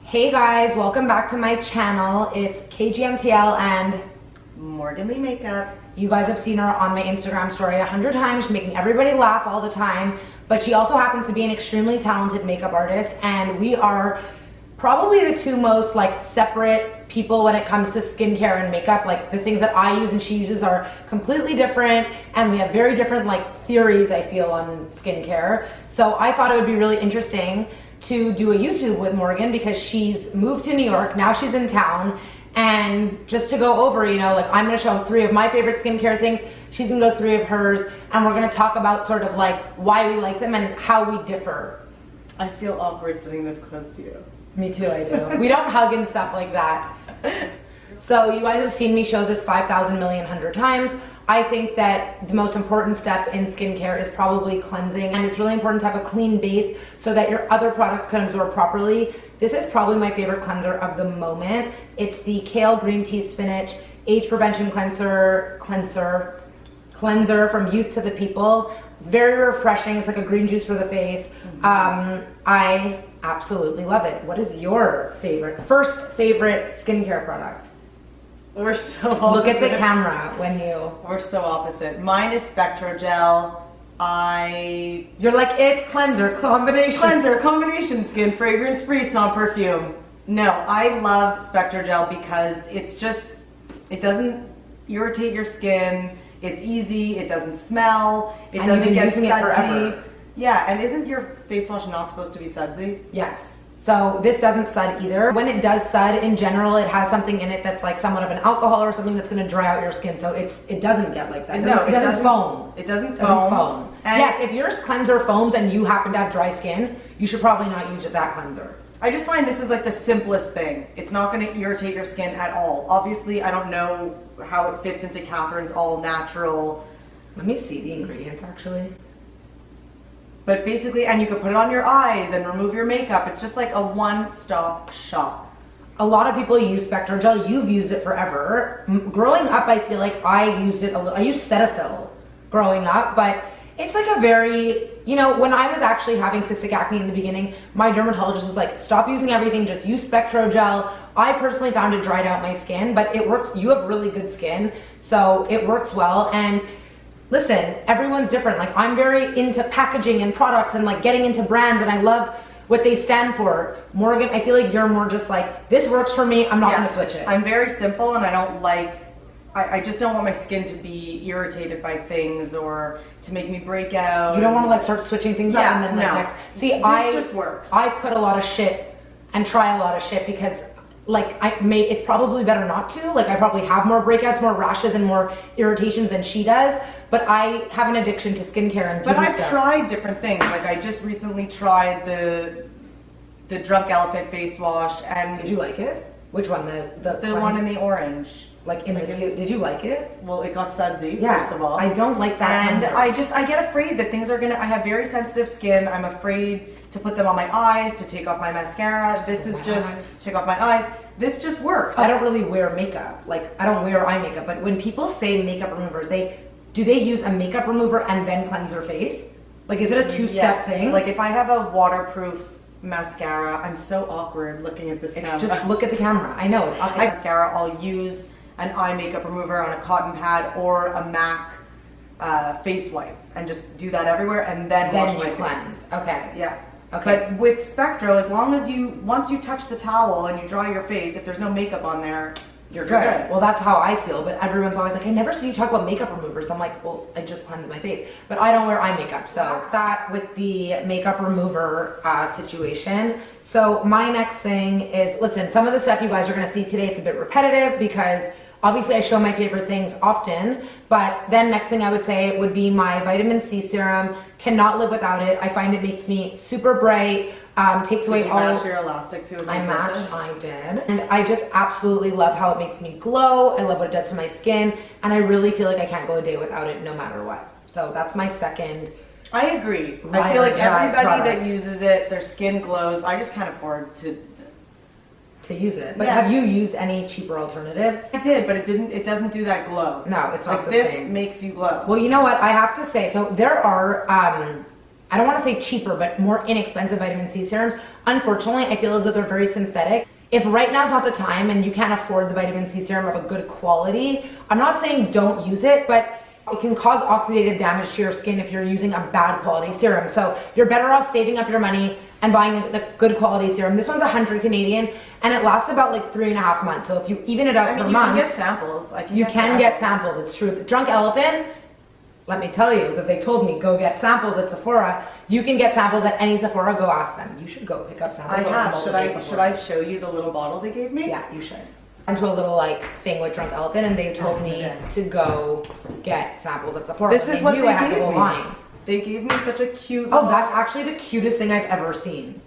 Hey guys, welcome back to my channel. It's KGMTL and Morgan Lee Makeup. You guys have seen her on my Instagram story 100 times. She's making everybody laugh all the time, but she also happens to be an extremely talented makeup artist, and we are probably the two most separate people when it comes to skincare and makeup. Like the things that I use and she uses are completely different, and we have very different theories, I feel, on skincare. So I thought it would be really interesting to do a YouTube with Morgan because she's moved to New York, now she's in town, and just to go over, I'm gonna show 3 of my favorite skincare things, she's gonna go 3 of hers, and we're gonna talk about sort of why we like them and how we differ. I feel awkward sitting this close to you. Me too, I do. We don't hug and stuff like that. So you guys have seen me show this 5,000 million 100 times. I think that the most important step in skincare is probably cleansing, and it's really important to have a clean base so that your other products can absorb properly. This is probably my favorite cleanser of the moment. It's the Kale Green Tea Spinach Age Prevention Cleanser from Youth to the People. It's very refreshing. It's like a green juice for the face. I absolutely love it. What is your first favorite skincare product? We're so opposite. Look at the camera when you... We're so opposite. Mine is Spectro Gel. You're like, it's cleanser, combination. Cleanser, combination skin, fragrance free, sans perfume. No, I love Spectro Gel because it doesn't irritate your skin. It's easy, it doesn't smell, it doesn't get sudsy. Yeah, and isn't your face wash not supposed to be sudsy? Yes. So this doesn't sud either. When it does sud, in general, it has something in it that's somewhat of an alcohol or something that's going to dry out your skin. So it doesn't get like that. No, it doesn't foam. It doesn't foam. And yes, if your cleanser foams and you happen to have dry skin, you should probably not use that cleanser. I just find this is the simplest thing. It's not going to irritate your skin at all. Obviously, I don't know how it fits into Catherine's all natural. Let me see the ingredients actually. But basically, and you can put it on your eyes and remove your makeup. It's just like a one-stop shop. A lot of people use Spectro Gel. You've used it forever. Growing up, I feel like I used it a little. I used Cetaphil growing up, but it's a very, when I was actually having cystic acne in the beginning, my dermatologist was like, stop using everything, just use Spectro Gel. I personally found it dried out my skin, but it works. You have really good skin, so it works well. And listen, everyone's different. I'm very into packaging and products and getting into brands, and I love what they stand for. Morgan, I feel like you're more just this works for me, I'm not gonna switch it. I'm very simple, and I don't I just don't want my skin to be irritated by things or to make me break out. You don't want to start switching things up and then no. next. See, this just works. I put a lot of shit and try a lot of shit because it's probably better not to. I probably have more breakouts, more rashes, and more irritations than she does. But I have an addiction to skincare and beauty But I've stuff. tried different things. I just recently tried the Drunk Elephant face wash, and did you like it? Which one? The one in the orange. Did you like it? Well, it got sudsy, first of all. I don't like that. And I get afraid that things are I have very sensitive skin. I'm afraid to put them on my eyes, to take off my mascara. This is just, take off my eyes. This just works. I don't really wear makeup. I don't wear eye makeup, but when people say makeup removers, do they use a makeup remover and then cleanse their face? Is it a 2-step thing? If I have a waterproof mascara, I'm so awkward looking at this camera. Just look at the camera. I know. It's mascara, I'll use an eye makeup remover on a cotton pad or a MAC face wipe and just do that everywhere and then wash my face. Okay. Yeah. Okay. But with Spectro, as long as once you touch the towel and you dry your face, if there's no makeup on there, you're good. Well, that's how I feel, but everyone's always like, I never see you talk about makeup removers. I'm like, well, I just cleanse my face. But I don't wear eye makeup, so that with the makeup remover situation. So my next thing is, listen, some of the stuff you guys are gonna see today, it's a bit repetitive because obviously I show my favorite things often, but then next thing I would say would be my vitamin C serum. Cannot live without it. I find it makes me super bright, takes away all... Did you match your elastic too? I did. And I just absolutely love how it makes me glow. I love what it does to my skin, and I really feel like I can't go a day without it no matter what. So that's my second... I agree. I feel like everybody that uses it, their skin glows. I just can't afford to use it. But have you used any cheaper alternatives? I did, but it doesn't do that glow. No, it's not the this same. makes you glow. Well, you know what? I have to say, so there are I don't want to say cheaper, but more inexpensive vitamin C serums. Unfortunately, I feel as though they're very synthetic. If right now's not the time and you can't afford the vitamin C serum of a good quality, I'm not saying don't use it, but it can cause oxidative damage to your skin if you're using a bad quality serum. So you're better off saving up your money and buying a good quality serum. This one's 100 Canadian and it lasts about like 3.5 months. So if you even it out per month, you can get samples. You can get samples, it's true. The Drunk Elephant, let me tell you, because they told me go get samples at Sephora. You can get samples at any Sephora. Go ask them. You should go pick up samples. I have. Should I show you the little bottle they gave me? Yeah, you should. I went to a little like thing with Drunk Elephant, and they told me to go get samples at Sephora. This is what they I had to gave go me. line. They gave me such a cute. Oh, that's actually the cutest thing I've ever seen.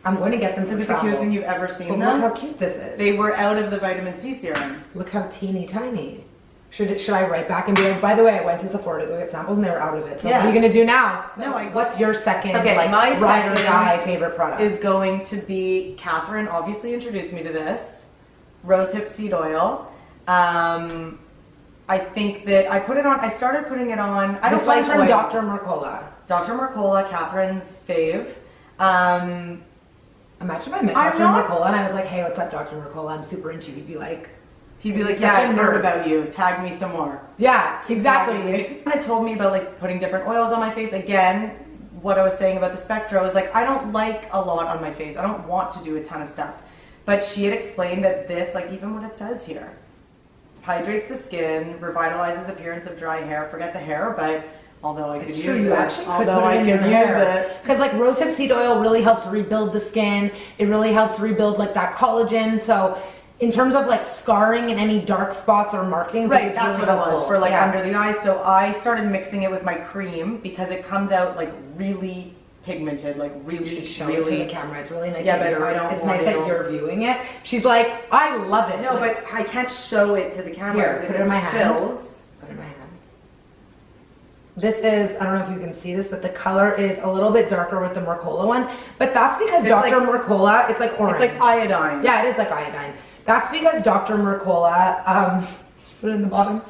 I'm going to get them for Is it travel. the cutest thing you've ever seen? But look how cute this is. They were out of the vitamin C serum. Look how teeny tiny. Should I write back and be like, by the way, I went to Sephora to go get samples and they were out of it. So what are you gonna do now? No, what's your second my ride or second die favorite product? Is going to be Catherine. Obviously, introduced me to this rosehip seed oil. I think that I put it on. I started putting it on. I don't this one's like from oils. Dr. Mercola. Dr. Mercola, Catherine's fave. Imagine if I met Dr. Mercola and I was like, hey, what's up, Dr. Mercola? I'm super into you. He'd be like, yeah, I've heard about you. Tag me some more. Yeah, exactly. Kind of told me about like putting different oils on my face. Again, what I was saying about the Spectro is like, I don't like a lot on my face. I don't want to do a ton of stuff. But she had explained that this, like even what it says here, hydrates the skin, revitalizes appearance of dry hair. Forget the hair, but although I could use it. You actually could put it in your hair. Because like rosehip seed oil really helps rebuild the skin. It really helps rebuild like that collagen. So in terms of like scarring and any dark spots or markings, right, that's really what it was for like under the eyes. So I started mixing it with my cream because it comes out like really pigmented, like really, show it to the camera. It's really nice. Yeah, but I don't. It's nice that you're viewing it. She's like, I love it. No, but I can't show it to the camera. Here, put it in my hand. Put it in my hand. This is, I don't know if you can see this, but the color is a little bit darker with the Mercola one. But that's because Dr. Mercola, it's like orange. It's like iodine. Yeah, it is like iodine. That's because Dr. Mercola, put it in the bottoms.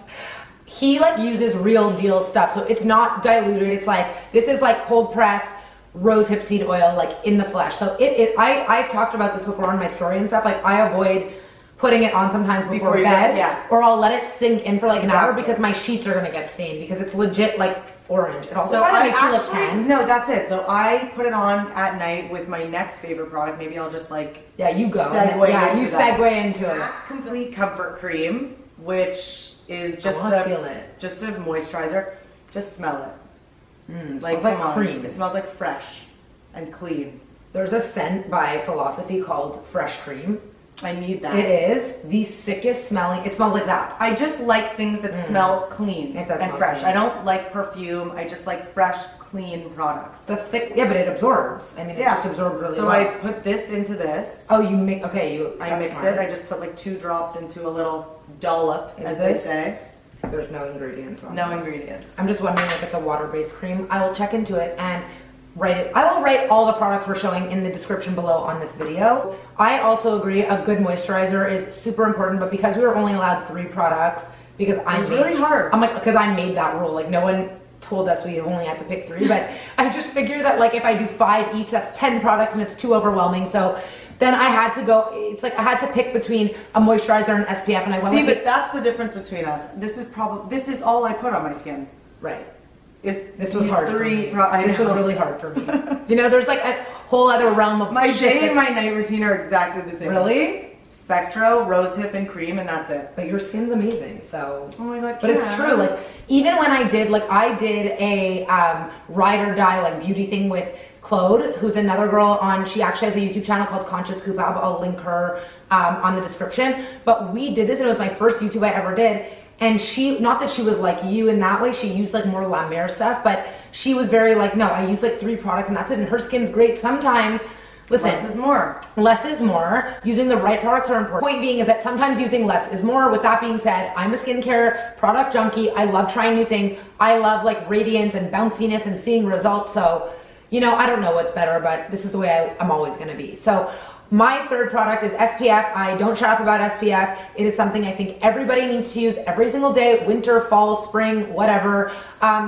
He like uses real deal stuff. So it's not diluted. It's like, this is like cold pressed rosehip seed oil, like in the flesh. So I've talked about this before on my story and stuff. Like I avoid putting it on sometimes before bed, or I'll let it sink in for like an hour because my sheets are gonna get stained because it's legit like orange. It also kind of makes you look tan. No, that's it. So I put it on at night with my next favorite product. Maybe I'll just like you go. Segue segue into it. Complete Comfort Cream, which is just a moisturizer. Just smell it. It smells like cream. It smells like fresh and clean. There's a scent by Philosophy called Fresh Cream. I need that. It is the sickest smelling. It smells like that. I just like things that smell clean and fresh. Clean. I don't like perfume. I just like fresh, clean products. The thick, but it absorbs. I mean, it just absorbs really well. So I put this into this. Oh, you make, I mix it. I just put like 2 drops into a little dollop, as they say. There's no ingredients on No ingredients. I'm just wondering if it's a water-based cream. I will check into it and write it. I will write all the products we're showing in the description below on this video. I also agree a good moisturizer is super important, but because we were only allowed 3 products, because it's really hard. I'm like, because I made that rule. Like no one told us we only had to pick 3, but I just figured that like if I do 5 each, that's 10 products and it's too overwhelming. So then I had to go, it's like I had to pick between a moisturizer and an SPF and I went but that's the difference between us. This is all I put on my skin. Right. This was hard for me. This was really hard for me. There's like a whole other realm of my day and my night routine are exactly the same. Really? Spectro, rosehip, and cream, and that's it. But your skin's amazing, so. Oh my god. But it's true. Like even when I did a ride or die like beauty thing with Claude, who's another girl she actually has a YouTube channel called Conscious Coupab. I'll link her on the description. But we did this and it was my first YouTube I ever did. And she, not that she was like you in that way, she used like more La Mer stuff, but she was very like, no, I use like 3 products and that's it. And her skin's great. Sometimes, listen. Less is more. Less is more. Using the right products are important. Point being is that sometimes using less is more. With that being said, I'm a skincare product junkie. I love trying new things. I love like radiance and bounciness and seeing results. So, I don't know what's better, but this is the way I'm always going to be. So My third product is SPF. I don't shut up about SPF. It is something I think everybody needs to use every single day, winter, fall, spring, whatever.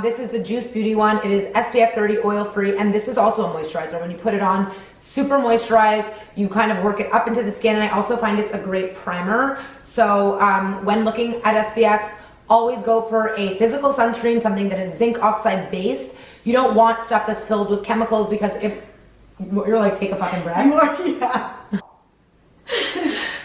This is the Juice Beauty one. It is SPF 30 oil free, and this is also a moisturizer. When you put it on, super moisturized. You kind of work it up into the skin, and I also find it's a great primer. So when looking at SPFs, always go for a physical sunscreen, something that is zinc oxide based. You don't want stuff that's filled with chemicals because if you're like, take a fucking breath. You are, yeah.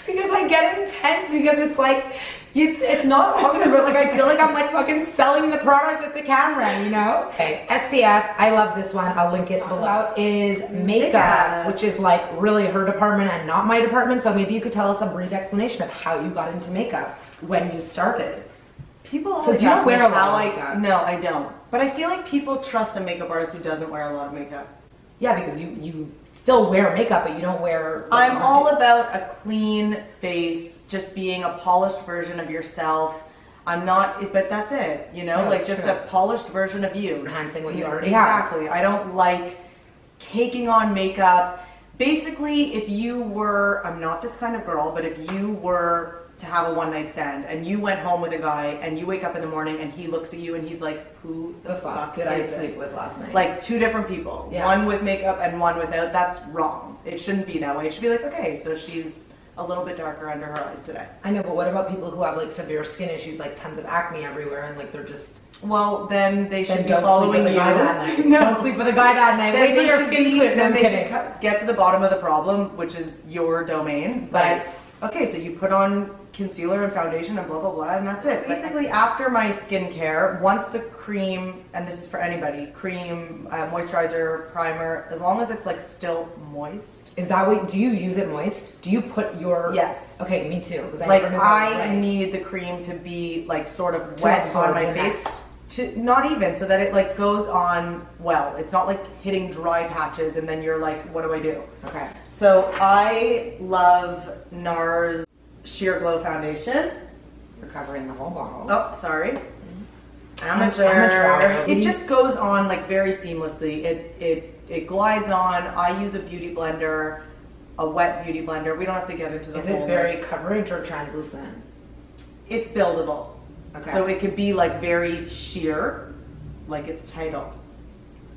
Because I get intense because it's like, it's not talking about, like, I feel like I'm like fucking selling the product at the camera, you know? Okay, SPF, I love this one. I'll link it below. Is makeup, which is like really her department and not my department. So maybe you could tell us a brief explanation of how you got into makeup when you started. People always you don't ask wear me a lot how of makeup. No, I don't. But I feel like people trust a makeup artist who doesn't wear a lot of makeup. Yeah, because you still wear makeup, but you don't wear... I'm all about a clean face, just being a polished version of yourself. I'm not, but that's it, you know? No, like just true. a polished version of you. Enhancing what you already have. Exactly. I don't like caking on makeup. Basically, if you were, I'm not this kind of girl, but if you were to have a one-night stand and you went home with a guy and you wake up in the morning and he looks at you and he's like, who the fuck did I is sleep this? with last night? Like two different people, Yeah. one with makeup and one without. That's wrong. It shouldn't be that way. It should be like, okay, so she's a little bit darker under her eyes today. I know, but what about people who have like severe skin issues, like tons of acne everywhere, and like they're just... Well, then they should Then be don't following sleep with you. a guy that night. No. Don't sleep with a guy that night. Then Wait till they your should skin be- clears. Then I'm they kidding. should get to the bottom of the problem, which is your domain. But Right. okay, so you put on concealer and foundation and blah blah blah, and that's it. Basically, after my skincare, once the cream, and this is for anybody, cream, moisturizer, primer, as long as it's like still moist. Is that what, do you use it moist? Do you put your... Yes. Okay, me too. Because Like never knew that was I right. need the cream to be like sort of To wet absorb on my the face. nest. To not even so that it like goes on well. It's not like hitting dry patches and then you're like, what do I do? Okay. So I love NARS Sheer Glow Foundation. You're covering the whole bottle. Oh, sorry. Amateur Amateur. hour. It just goes on like very seamlessly. It glides on. I use a beauty blender, a wet beauty blender. We don't have to get into the Is whole it very coverage or translucent? It's buildable. Okay. So it could be like very sheer, like its title.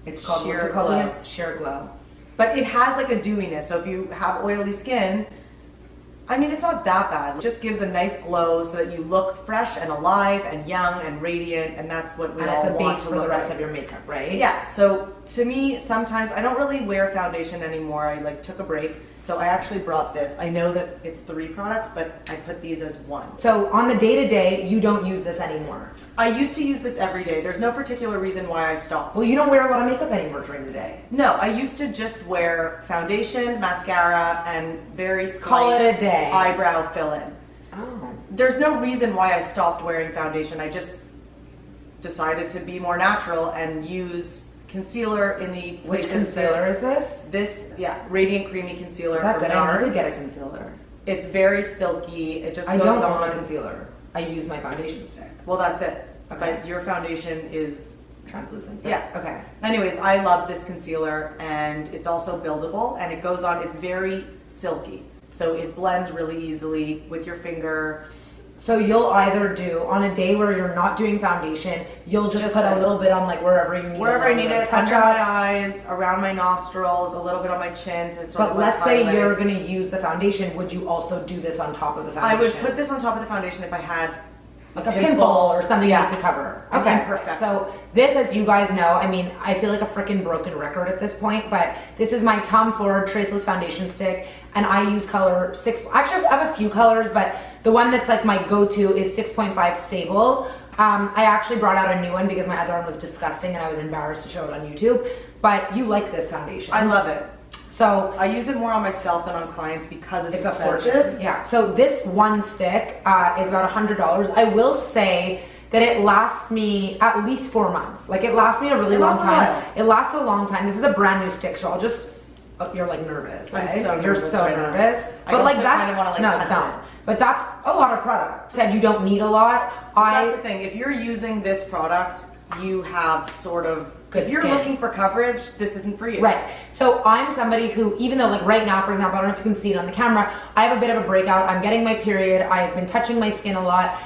It's called, Sheer what's it called Glow. again? Sheer Glow. But it has like a dewiness. So if you have oily skin, I mean, it's not that bad. It just gives a nice glow so that you look fresh and alive and young and radiant, and that's what we And all it's a want base to for the look rest like. of your makeup, right? Yeah, so to me, sometimes I don't really wear foundation anymore. I like took a break. So I actually brought this. I know that it's 3 products, but I put these as 1. So on the day-to-day, you don't use this anymore. I used to use this every day. There's no particular reason why I stopped. Well, you don't wear a lot of makeup anymore during the day. No, I used to just wear foundation, mascara, and very Call slight it a day. eyebrow fill-in. Oh. There's no reason why I stopped wearing foundation. I just decided to be more natural and use concealer in the Which places concealer is this? This, yeah, Radiant Creamy Concealer Is that from good? I need to NARS. get a concealer. It's very silky. It just I goes don't on. own a concealer. I use my foundation stick. Well, that's it. Okay. But your foundation is... Translucent. Yeah. Okay. Anyways, I love this concealer, and it's also buildable, and it goes on, it's very silky. So it blends really easily with your finger. So you'll either do, on a day where you're not doing foundation, you'll just put a this. little bit on like wherever you need Wherever I a need little bit it, of touch under my up. eyes, around my nostrils, a little bit on my chin to sort But of let's like say highlight. you're going to use the foundation, would you also do this on top of the I foundation? would put this on top of the foundation if I had like a pimple or something you Yeah. need to cover. An Okay, imperfection. so this, as you guys know, I mean, I feel like a freaking broken record at this point, but this is my Tom Ford Traceless Foundation Stick, and I use color 6, actually I have a few colors, but the one that's like my go-to is 6.5 Sable. I actually brought out a new one because my other one was disgusting and I was embarrassed to show it on YouTube, but you like this foundation. I love it. So I use it more on myself than on clients because it's a expensive. fortune. Yeah. So this one stick is about $100. I will say that it lasts me at least 4 months. Like it lasts me a really It long lasts a time. while. It lasts a long time. This is a brand new stick, so I'll just. Oh, you're like nervous. I'm eh? so You're nervous so right now. nervous. I But like also that's kinda wanna, like, no, touch don't. it. But that's a lot of product. Said you don't need a lot. That's the thing. If you're using this product, you have sort of good If you're skin. looking for coverage, this isn't for you. Right. So I'm somebody who, even though like right now, for example, I don't know if you can see it on the camera, I have a bit of a breakout. I'm getting my period. I've been touching my skin a lot,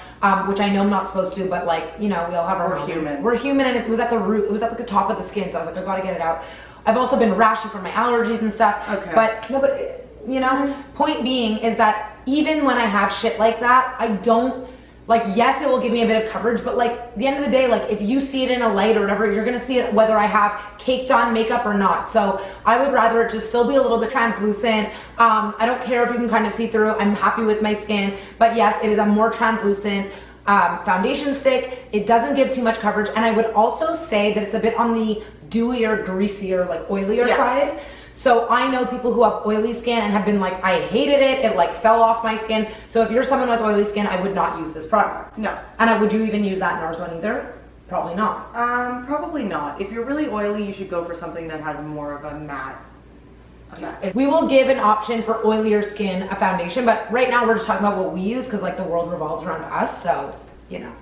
which I know I'm not supposed to, but like, you know, we all have our We're moments. human. We're human, and it was at the root, it was at the top of the skin, so I was like, I gotta get it out. I've also been rashy from my allergies and stuff. Okay. But, no, but, you know, point being is that even when I have shit like that, I don't, like, yes, it will give me a bit of coverage, but like, at the end of the day, like, if you see it in a light or whatever, you're gonna see it whether I have caked on makeup or not. So I would rather it just still be a little bit translucent. I don't care if you can kind of see through. I'm happy with my skin, but yes, it is a more translucent foundation stick. It doesn't give too much coverage, and I would also say that it's a bit on the dewier, greasier, like oilier side. So I know people who have oily skin and have been like, I hated it, it like fell off my skin. So if you're someone who has oily skin, I would not use this product. No. And would you even use that NARS one either? Probably not. Probably not. If you're really oily, you should go for something that has more of a matte. We will give an option for oilier skin a foundation, but right now we're just talking about what we use because like the world revolves around us, so you know.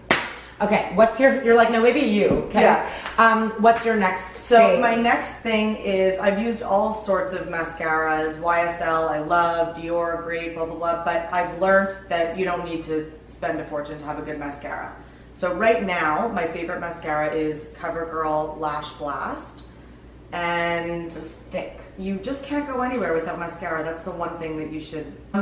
Okay, what's you're like, no, maybe you, okay? Yeah. What's your next So fave? my next thing is, I've used all sorts of mascaras, YSL, I love, Dior, great, blah, blah, blah, but I've learned that you don't need to spend a fortune to have a good mascara. So right now, my favorite mascara is Covergirl Lash Blast, and thick. you just can't go anywhere without mascara. That's the one thing that you should, I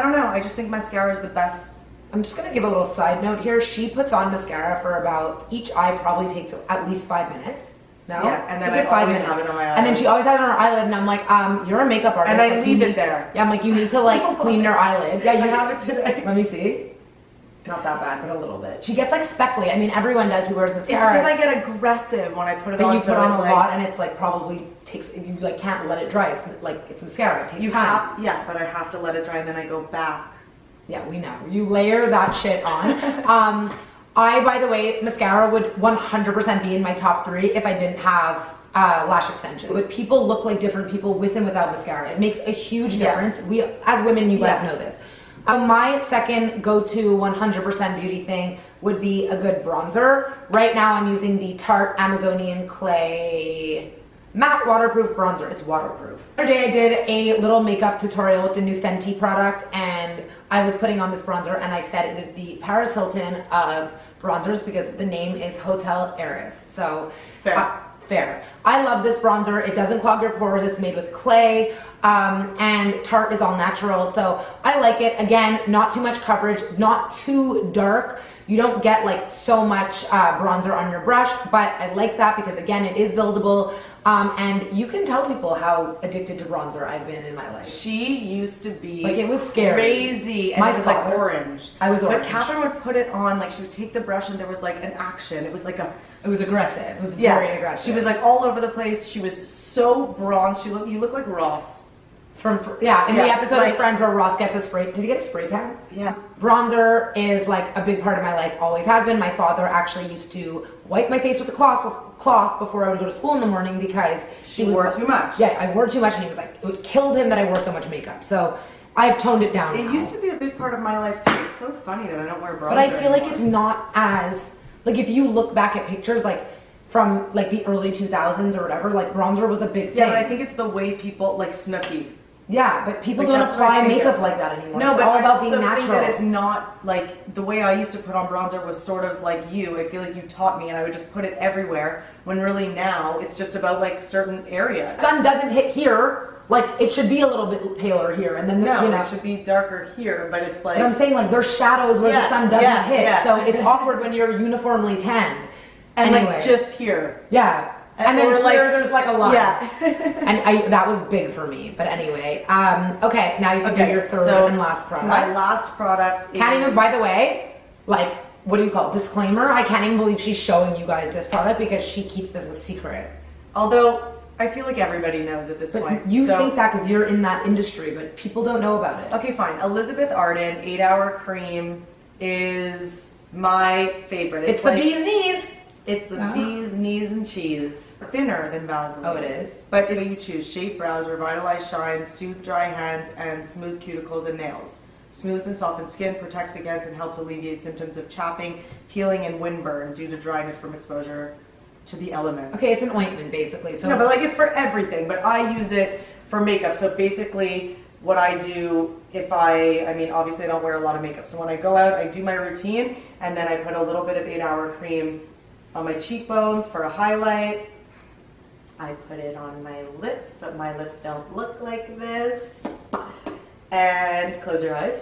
don't know, I just think mascara is the best. I'm just gonna give a little side note here. She puts on mascara for about, each eye probably takes at least 5 minutes. No? Yeah, and then It's a I good 5 always minutes. have it on my And then she always has it on her eyelid, and I'm like, you're a makeup artist. And I like, you leave it need- there. Yeah, I'm like, you need to like clean your eyelid. Yeah, I you have it today. Let me see. Not that bad, but a little bit. She gets like speckly. I mean, everyone does who wears It's mascara. because I get aggressive when I put it But on. you put so on it, a like, lot, and it's like probably takes, you like can't let it dry. It's like, it's mascara, it takes time. Yeah, but I have to let it dry and then I go back. Yeah, we know. You layer that shit on. By the way, mascara would 100% be in my top 3 if I didn't have lash extension. But people look like different people with and without mascara. It makes a huge difference. Yes. We, as women, you guys know this. My second go-to 100% beauty thing would be a good bronzer. Right now I'm using the Tarte Amazonian Clay matte waterproof bronzer. It's waterproof. The other day I did a little makeup tutorial with the new Fenty product, and I was putting on this bronzer, and I said it is the Paris Hilton of bronzers because the name is Hotel Heiress. So Fair. fair. I love this bronzer. It doesn't clog your pores. It's made with clay, and Tarte is all natural. So I like it. Again, not too much coverage, not too dark. You don't get like so much bronzer on your brush, but I like that because again, it is buildable. And you can tell people how addicted to bronzer I've been in my life. She used to be Like, it was scary. crazy, and My it was like father- orange. I was orange. But Catherine would put it on, like she would take the brush and there was like an action. It was like a It was aggressive. It was very aggressive. She was like all over the place. She was so bronzed. You look like Ross. in the episode like- of Friends where Ross gets a spray. Did he get a spray tan? Yeah. Bronzer is like a big part of my life, always has been. My father actually used to wipe my face with a cloth before I would go to school in the morning because She wore too much. Yeah, I wore too much, and he was like, it killed him that I wore so much makeup. So I've toned it down. It now. used to be a big part of my life too. It's so funny that I don't wear bronzer. But I feel like anymore. it's not as, like if you look back at pictures like from like the early 2000s or whatever, like bronzer was a big thing. Yeah, but I think it's the way people like Snooki. Yeah, but people Like, don't that's what I apply think makeup of. like that anymore. No, It's but all I about being also natural. think that it's not like the way I used to put on bronzer was sort of like you. I feel like you taught me, and I would just put it everywhere. When really now it's just about like certain areas. Sun doesn't hit here, like it should be a little bit paler here, and then No, you know. it should be darker here, but it's like. But I'm saying like there's shadows where the Yeah, sun doesn't yeah, hit, yeah. so it's awkward when you're uniformly tanned. and Anyway, like just here. yeah, and then or, here like- there's like a line. Yeah. And that was big for me. But anyway, okay, now you can do your third so and last product. My last product Can't is. even, by the way, like, what do you call it? Disclaimer, I can't even believe she's showing you guys this product because she keeps this a secret. Although I feel like everybody knows at this But point. you So- think that because you're in that industry, but people don't know about it. Okay, fine. Elizabeth Arden 8-Hour Cream is my favorite. It's the like- bee's knees. It's the Oh. bee's knees and cheese. Thinner than Vaseline. Oh, it is? But if you choose shape brows, revitalize shine, soothe dry hands, and smooth cuticles and nails. Smooths and softens skin, protects against and helps alleviate symptoms of chapping, peeling, and windburn due to dryness from exposure to the elements. Okay, it's an ointment basically. So no, but like it's for everything, but I use it for makeup. So basically what I do if I mean, obviously I don't wear a lot of makeup. So when I go out, I do my routine and then I put a little bit of 8-hour cream on my cheekbones for a highlight. I put it on my lips, but my lips don't look like this. And close your eyes.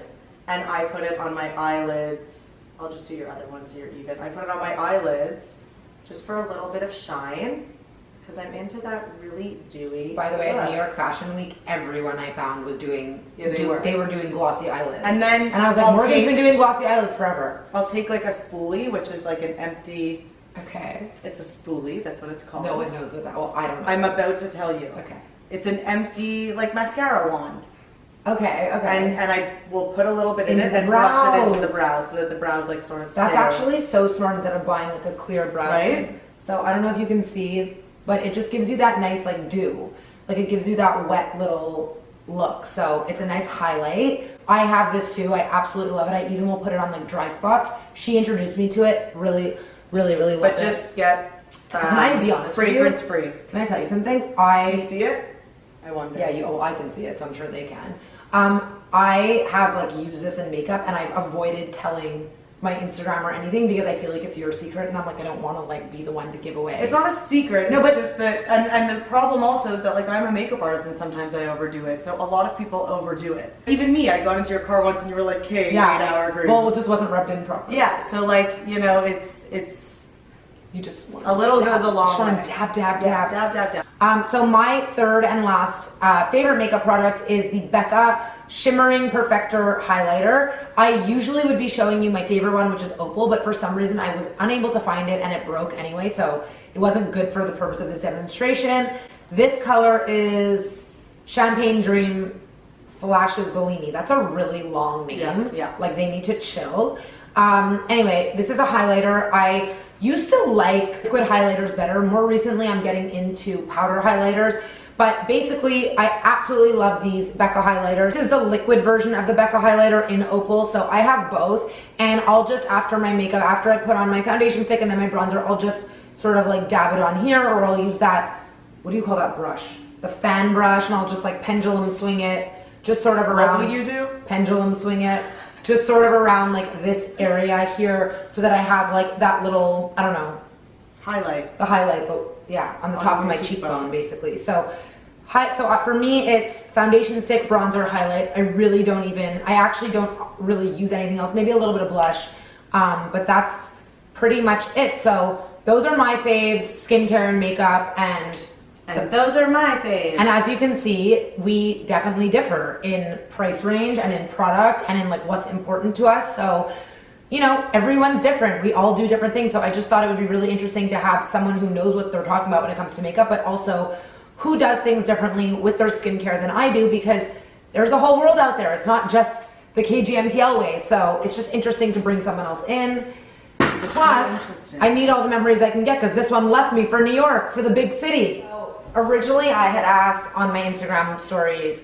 And I put it on my eyelids. I'll just do your other one so you're even. I put it on my eyelids just for a little bit of shine because I'm into that really dewy. By the way, look. at New York Fashion Week, everyone I found was doing, Yeah, they were doing glossy eyelids. And then I was like, Morgan's been doing glossy eyelids forever. I'll take like a spoolie, which is like an empty. Okay. It's a spoolie. That's what it's called. No one knows what that. Well, I don't know. I'm about to tell you. Okay. It's an empty like mascara wand. Okay. Okay. And I will put a little bit in Into it the and brush it brows. into the brows so that the brows like sort of. That's stay. actually so smart instead of buying like a clear brow. Right? So I don't know if you can see, but it just gives you that nice like dew. Like it gives you that wet little look. So it's a nice highlight. I have this too. I absolutely love it. I even will put it on like dry spots. She introduced me to it. Really love it. But just get. Can I be honest with you? Fragrance free. Can I tell you something? Do you see it? I wonder. Yeah, I can see it, so I'm sure they can. I have like used this in makeup and I've avoided telling my Instagram or anything because I feel like it's your secret and I'm like, I don't want to like be the one to give away. It's not a secret. No, it's but just that, and the problem also is that like I'm a makeup artist and sometimes I overdo it. So a lot of people overdo it. Even me, I got into your car once and you were like, "Hey, 8-hour cream." Well, it just wasn't rubbed in properly. Yeah. So like it's. You just want A little goes a long just want way. to dab, dab, Yeah, dab. dab, dab. So my third and last favorite makeup product is the Becca Shimmering Perfector Highlighter. I usually would be showing you my favorite one, which is Opal, but for some reason I was unable to find it and it broke anyway, so it wasn't good for the purpose of this demonstration. This color is Champagne Dream Flashes Bellini. That's a really long name. Yeah. Like they need to chill. Anyway, this is a highlighter. I used to like liquid highlighters better. More recently, I'm getting into powder highlighters. But basically, I absolutely love these Becca highlighters. This is the liquid version of the Becca highlighter in Opal. So I have both. And I'll just, after my makeup, after I put on my foundation stick and then my bronzer, I'll just sort of like dab it on here, or I'll use that, what do you call that brush? The fan brush, and I'll just like pendulum swing it, just sort of around. What will you do? Pendulum swing it. Just sort of around like this area here so that I have like that little, I don't know. Highlight. The highlight, but yeah, on the top of my cheekbone basically. So for me, it's foundation stick, bronzer, highlight. I actually don't really use anything else. Maybe a little bit of blush, but that's pretty much it. So those are my faves, skincare and makeup, and those are my faves. And as you can see, we definitely differ in price range and in product and in like what's important to us. So, you know, everyone's different. We all do different things. So I just thought it would be really interesting to have someone who knows what they're talking about when it comes to makeup, but also who does things differently with their skincare than I do, because there's a whole world out there. It's not just the KGMTL way. So it's just interesting to bring someone else in. Plus, I need all the memories I can get because this one left me for New York, for the big city. Originally, I had asked on my Instagram stories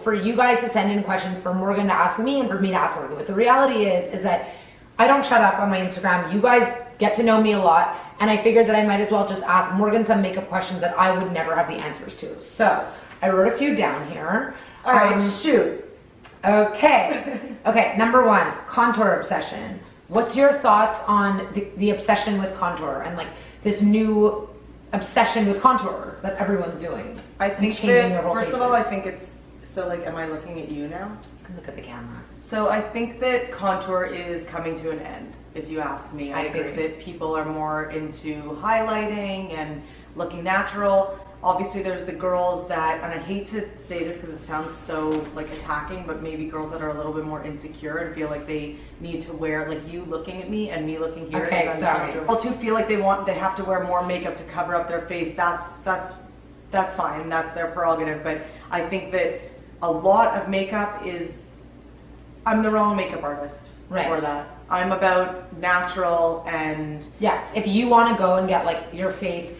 for you guys to send in questions for Morgan to ask me and for me to ask Morgan. But the reality is that I don't shut up on my Instagram. You guys get to know me a lot, and I figured that I might as well just ask Morgan some makeup questions that I would never have the answers to. So I wrote a few down here. All right, shoot. Okay. Okay, number one, contour obsession. What's your thoughts on the obsession with contour and like this new obsession with contour that everyone's doing? I think that, first of all, I think it's, so like, am I looking at you now? You can look at the camera. So I think that contour is coming to an end, if you ask me. I think that people are more into highlighting and looking natural. Obviously there's the girls that, and I hate to say this because it sounds so like attacking, but maybe girls that are a little bit more insecure and feel like they need to wear, like you looking at me and me looking here. Okay, sorry. Girls who feel like they have to wear more makeup to cover up their face, that's fine, that's their prerogative. But I think that a lot of makeup is, I'm the wrong makeup artist for that. I'm about natural and... Yes, if you want to go and get like your face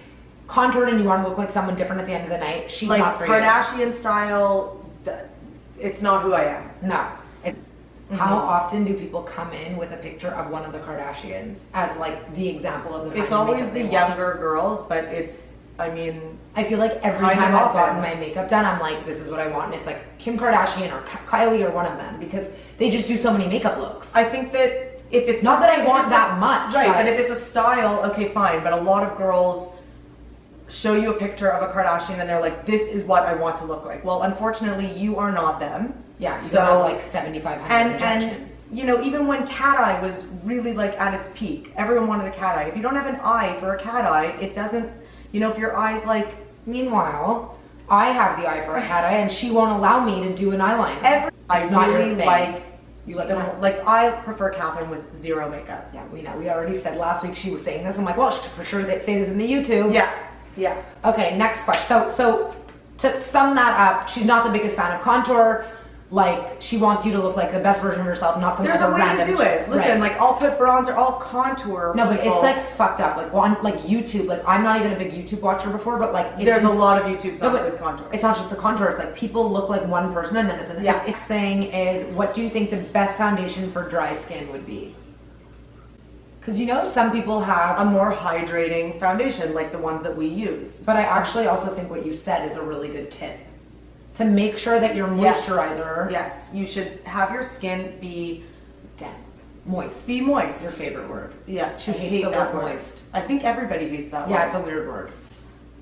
contoured and you want to look like someone different at the end of the night, she's like not for Kardashian style, it's not who I am. No. How often do people come in with a picture of one of the Kardashians as like the example of the kind It's of always makeup the they younger girls, but it's, I mean, I feel like every kind of time I've often. gotten my makeup done, I'm like, this is what I want. And it's like Kim Kardashian or Kylie or one of them because they just do so many makeup looks. I think that if it's Not that I if want it's that much. right? But if it's a style, okay, fine. But a lot of girls show you a picture of a Kardashian and they're like, "This is what I want to look like." Well, unfortunately, you are not them. Yeah, you so have like 7,500 injections. and you know, even when cat eye was really like at its peak, everyone wanted a cat eye. If you don't have an eye for a cat eye, it doesn't. You know, if your eye's like. Meanwhile, I have the eye for a cat eye, and she won't allow me to do an eyeliner. I It's not your really thing. like. You like that? Like I prefer Catherine with zero makeup. Yeah, we know. We already said last week she was saying this. I'm like, well, for sure they say this in the YouTube. Yeah, yeah. Okay, next question. So to sum that up, she's not the biggest fan of contour. Like, she wants you to look like the best version of yourself, not some There's other a way random to do it. Listen, right. like I'll put bronzer, I'll contour. No, but people. it's like fucked up. Like on like YouTube. Like I'm not even a big YouTube watcher before, but like it's There's a lot of YouTube stuff but with contour. It's not just the contour. It's like people look like one person, and then it's an Yeah. next thing is what do you think the best foundation for dry skin would be? Because you know some people have. A more hydrating foundation, like the ones that we use. But I actually also think what you said is a really good tip. To make sure that your moisturizer Yes, you should have your skin be damp, moist. be moist. Your favorite word. Yeah, She I hates hate the that word moist. I think everybody hates that Yeah, word. it's a weird word.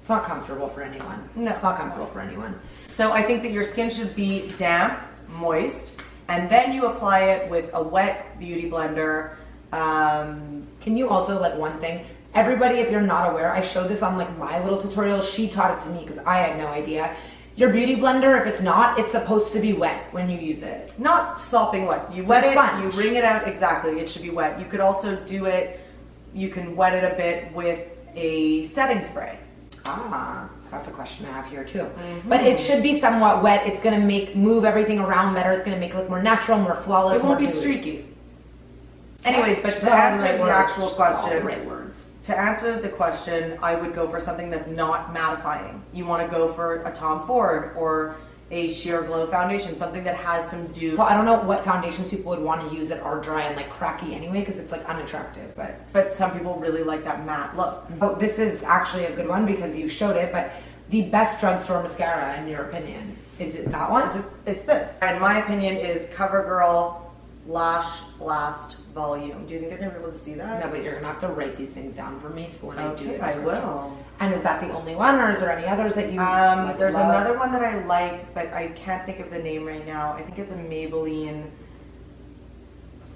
It's not comfortable for anyone. No. It's not comfortable for anyone. So I think that your skin should be damp, moist, and then you apply it with a wet beauty blender. Can you also, like, one thing, everybody, if you're not aware, I showed this on like my little tutorial. She taught it to me because I had no idea. Your beauty blender, if it's not, it's supposed to be wet when you use it. Not sopping wet. You It's wet like a it, sponge. you wring it out, exactly. It should be wet. You could also do it, you can wet it a bit with a setting spray. Ah, that's a question I have here too. But it should be somewhat wet. It's gonna move everything around better. It's gonna make it look more natural, more flawless. It won't be more dewy. streaky. Anyways, but She's to got all answer right the words. actual She's got all the question, right words. to answer the question, I would go for something that's not mattifying. You want to go for a Tom Ford or a Sheer Glow foundation, something that has some dew. Well, I don't know what foundations people would want to use that are dry and like cracky anyway, because it's like unattractive. But some people really like that matte look. Oh, this is actually a good one because you showed it. But the best drugstore mascara, in your opinion, is it that one? It's this. In my opinion, is CoverGirl Lash Blast Volume. Do you think they're gonna be able to see that? No, but you're gonna have to write these things down for me. So when I do Okay, the I description. will. And is that the only one, or is there any others that you? There's love? another one that I like, but I can't think of the name right now. I think it's a Maybelline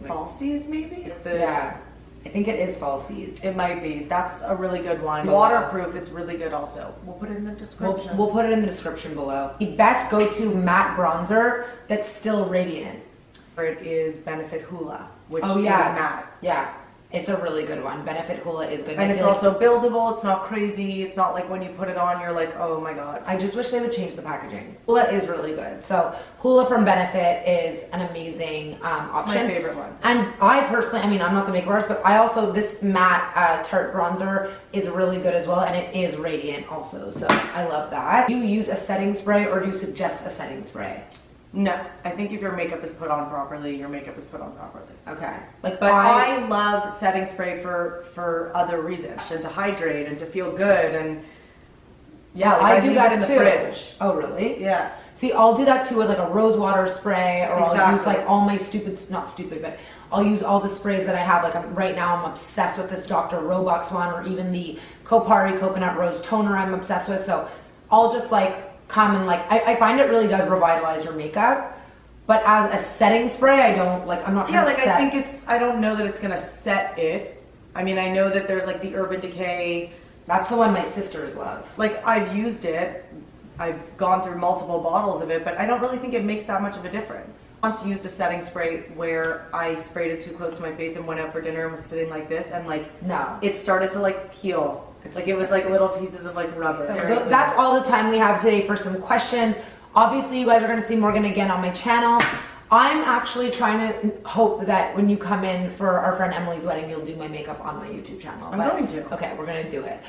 Falsies, maybe? Yeah, I think it is Falsies. It might be. That's a really good one. Below. Waterproof, it's really good also. We'll put it in the description. We'll put it in the description below. The best go-to matte bronzer that's still radiant. It is Benefit Hoola, which Oh is yes, matte. yeah, it's a really good one. Benefit Hoola is good. And I it's feel like- also buildable, it's not crazy, it's not like when you put it on, you're like, oh my god. I just wish they would change the packaging. Hoola is really good. So Hoola from Benefit is an amazing It's option. my favorite one. And I personally, I mean, I'm not the makeup artist, but I also, this matte Tarte bronzer is really good as well, and it is radiant also, so I love that. Do you use a setting spray, or do you suggest a setting spray? No, I think if your makeup is put on properly, your makeup is put on properly. Okay. Like, But I love setting spray for other reasons, and to hydrate and to feel good, and yeah, like I leave do it that in the too. fridge. Oh, really? Yeah. See, I'll do that too with like a rose water spray, or I'll use Exactly. like all my not stupid, but I'll use all the sprays that I have. Like right now I'm obsessed with this Dr. Roebuck's one, or even the Kopari Coconut Rose Toner I'm obsessed with. So I'll just like come and like, I find it really does revitalize your makeup. But as a setting spray, I don't like, I'm not trying Yeah, to like set. I think I don't know that it's gonna set it. I mean, I know that there's like the Urban Decay. That's the one my sisters love. Like I've used it. I've gone through multiple bottles of it, but I don't really think it makes that much of a difference. Once used a setting spray where I sprayed it too close to my face and went out for dinner and was sitting like this, and like No. it started to like peel. Like it was like little pieces of like rubber. So that's all the time we have today for some questions. Obviously, you guys are going to see Morgan again on my channel. I'm actually trying to hope that when you come in for our friend Emily's wedding, you'll do my makeup on my YouTube channel. I'm going to. Okay, we're gonna do it.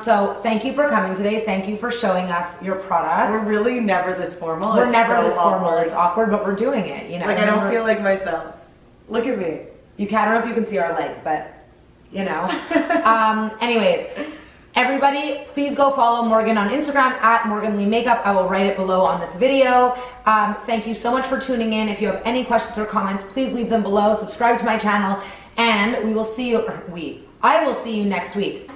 So thank you for coming today. Thank you for showing us your products. We're really never this formal. We're It's never so this formal. awkward. It's awkward, but we're doing it. You know, Like I don't feel like myself. Look at me. I don't know if you can see our legs, but you know. Anyways, everybody, please go follow Morgan on Instagram at Morgan Lee Makeup. I will write it below on this video. Thank you so much for tuning in. If you have any questions or comments, please leave them below. Subscribe to my channel, and we will see you. I will see you next week.